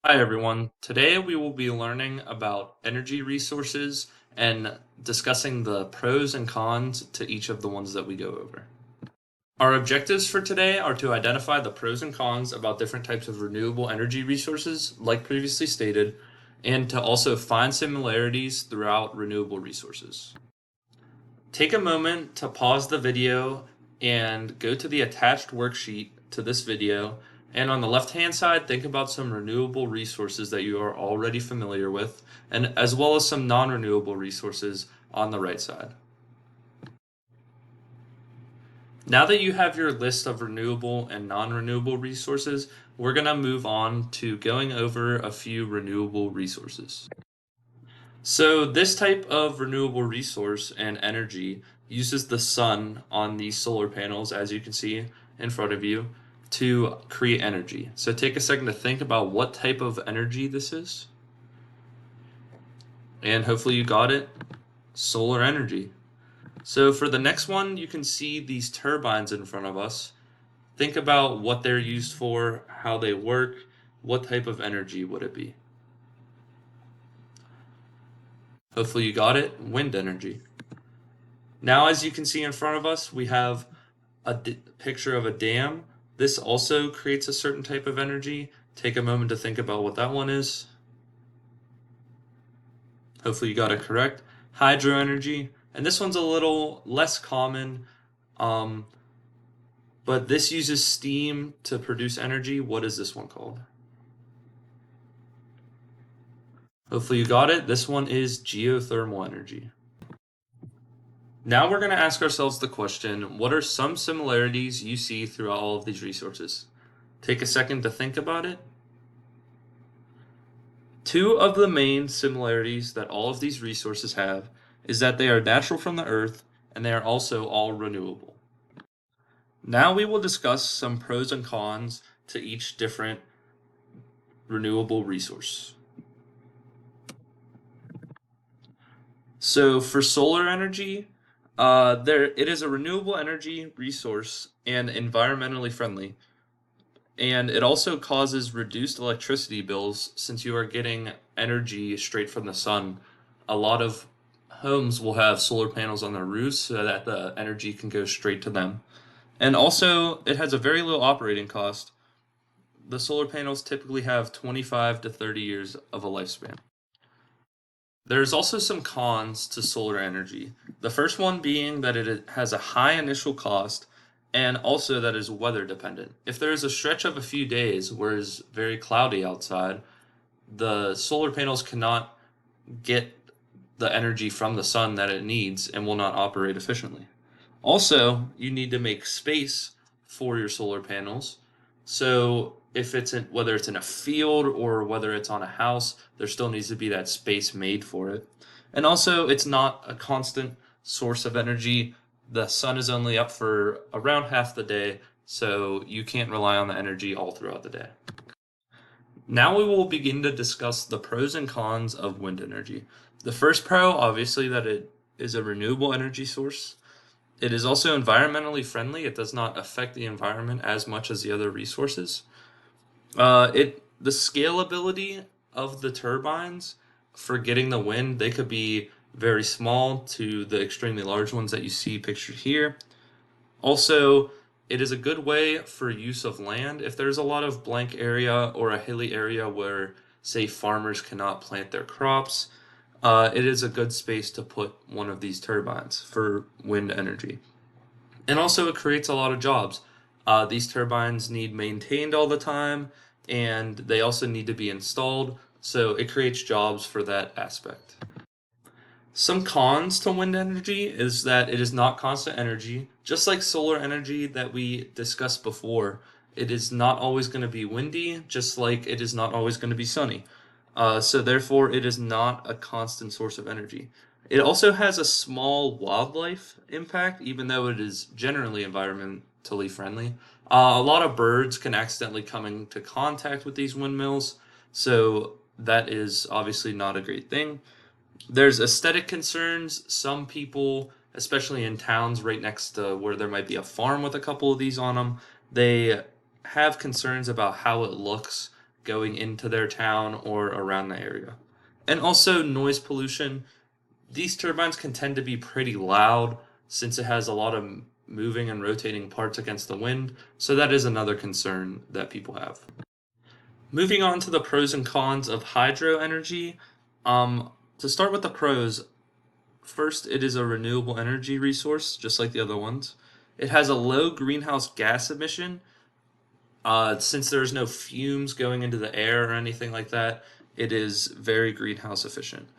Hi everyone. Today we will be learning about energy resources and discussing the pros and cons to each of the ones that we go over. Our objectives for today are to identify the pros and cons about different types of renewable energy resources, like previously stated, and to also find similarities throughout renewable resources. Take a moment to pause the video and go to the attached worksheet to this video. And on the left-hand side, think about some renewable resources that you are already familiar with, and as well as some non-renewable resources on the right side. Now that you have your list of renewable and non-renewable resources, we're going to move on to going over a few renewable resources. So this type of renewable resource and energy uses the sun on these solar panels, as you can see in front of you, to create energy. So take a second to think about what type of energy this is. And hopefully you got it. Solar energy. So for the next one, you can see these turbines in front of us. Think about what they're used for, how they work, what type of energy would it be? Hopefully you got it. Wind energy. Now, as you can see in front of us, we have a picture of a dam. This also creates a certain type of energy. Take a moment to think about what that one is. Hopefully you got it correct. Hydro energy. And this one's a little less common, but this uses steam to produce energy. What is this one called? Hopefully you got it. This one is geothermal energy. Now we're going to ask ourselves the question, what are some similarities you see throughout all of these resources? Take a second to think about it. Two of the main similarities that all of these resources have is that they are natural from the earth and they are also all renewable. Now we will discuss some pros and cons to each different renewable resource. So for solar energy, it is a renewable energy resource and environmentally friendly. And it also causes reduced electricity bills since you are getting energy straight from the sun. A lot of homes will have solar panels on their roofs so that the energy can go straight to them. And also, it has a very low operating cost. The solar panels typically have 25 to 30 years of a lifespan. There's also some cons to solar energy. The first one being that it has a high initial cost and also that is weather dependent. If there is a stretch of a few days where it's very cloudy outside, the solar panels cannot get the energy from the sun that it needs and will not operate efficiently. Also, you need to make space for your solar panels. So if it's in, whether it's in a field or whether it's on a house, there still needs to be that space made for it. And also, it's not a constant source of energy. The sun is only up for around half the day, so you can't rely on the energy all throughout the day. Now we will begin to discuss the pros and cons of wind energy. The first pro, obviously, that it is a renewable energy source. It is also environmentally friendly. It does not affect the environment as much as the other resources. The scalability of the turbines for getting the wind, they could be very small to the extremely large ones that you see pictured here. Also, it is a good way for use of land. If there's a lot of blank area or a hilly area where, say, farmers cannot plant their crops, it is a good space to put one of these turbines for wind energy. And also, it creates a lot of jobs. These turbines need maintained all the time, and they also need to be installed, so it creates jobs for that aspect. Some cons to wind energy is that it is not constant energy. Just like solar energy that we discussed before, it is not always going to be windy, just like it is not always going to be sunny. So therefore, it is not a constant source of energy. It also has a small wildlife impact, even though it is generally environmentally friendly. A lot of birds can accidentally come into contact with these windmills, so that is obviously not a great thing. There's aesthetic concerns. Some people, especially in towns right next to where there might be a farm with a couple of these on them, they have concerns about how it looks going into their town or around the area. And also noise pollution. These turbines can tend to be pretty loud since it has a lot of moving and rotating parts against the wind, so that is another concern that people have. Moving on to the pros and cons of hydro energy. To start with the pros, first, it is a renewable energy resource, just like the other ones. It has a low greenhouse gas emission. Since there's no fumes going into the air or anything like that, it is very greenhouse efficient.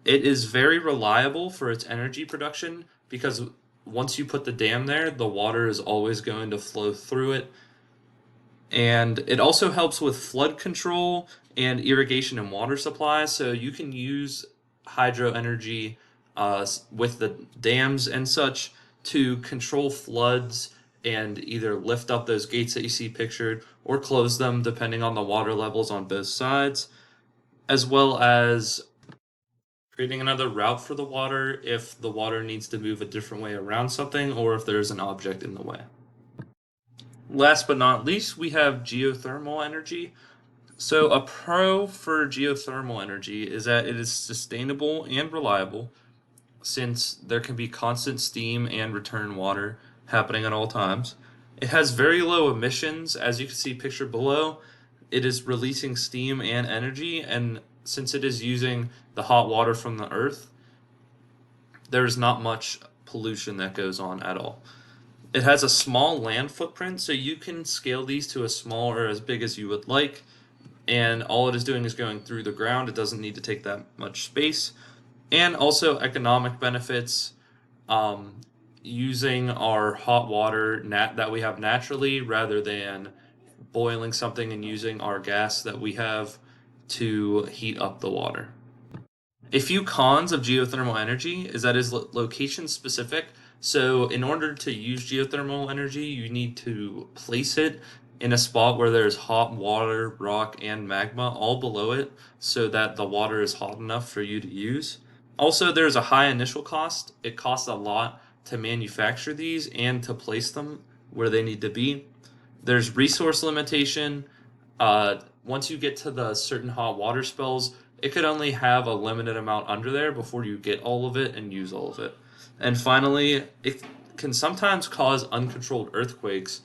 It is very reliable for its energy production because once you put the dam there, the water is always going to flow through it. And it also helps with flood control and irrigation and water supply. So you can use hydro energy with the dams and such to control floods and either lift up those gates that you see pictured or close them depending on the water levels on both sides, as well as creating another route for the water if the water needs to move a different way around something or if there's an object in the way. Last but not least, we have geothermal energy. So a pro for geothermal energy is that it is sustainable and reliable since there can be constant steam and return water happening at all times. It has very low emissions, as you can see pictured below. It is releasing steam and energy, and since it is using the hot water from the earth, there's not much pollution that goes on at all. It has a small land footprint, so you can scale these to as small or as big as you would like, and all it is doing is going through the ground. It doesn't need to take that much space. And also economic benefits, using our hot water that we have naturally rather than boiling something and using our gas that we have to heat up the water. A few cons of geothermal energy is that it is location specific. So in order to use geothermal energy, you need to place it in a spot where there's hot water, rock, and magma all below it so that the water is hot enough for you to use. Also, there's a high initial cost. It costs a lot to manufacture these and to place them where they need to be. There's resource limitation. Once you get to the certain hot water spells, it could only have a limited amount under there before you get all of it and use all of it. And finally, it can sometimes cause uncontrolled earthquakes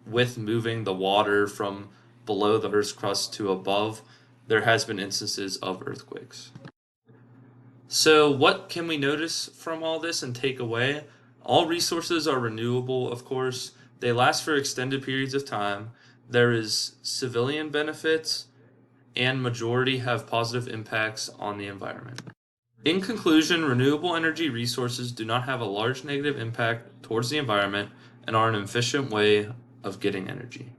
with moving the water from below the Earth's crust to above. There has been instances of earthquakes. So what can we notice from all this and take away? All resources are renewable, of course. They last for extended periods of time. There is civilian benefits, and majority have positive impacts on the environment. In conclusion, renewable energy resources do not have a large negative impact towards the environment and are an efficient way of getting energy.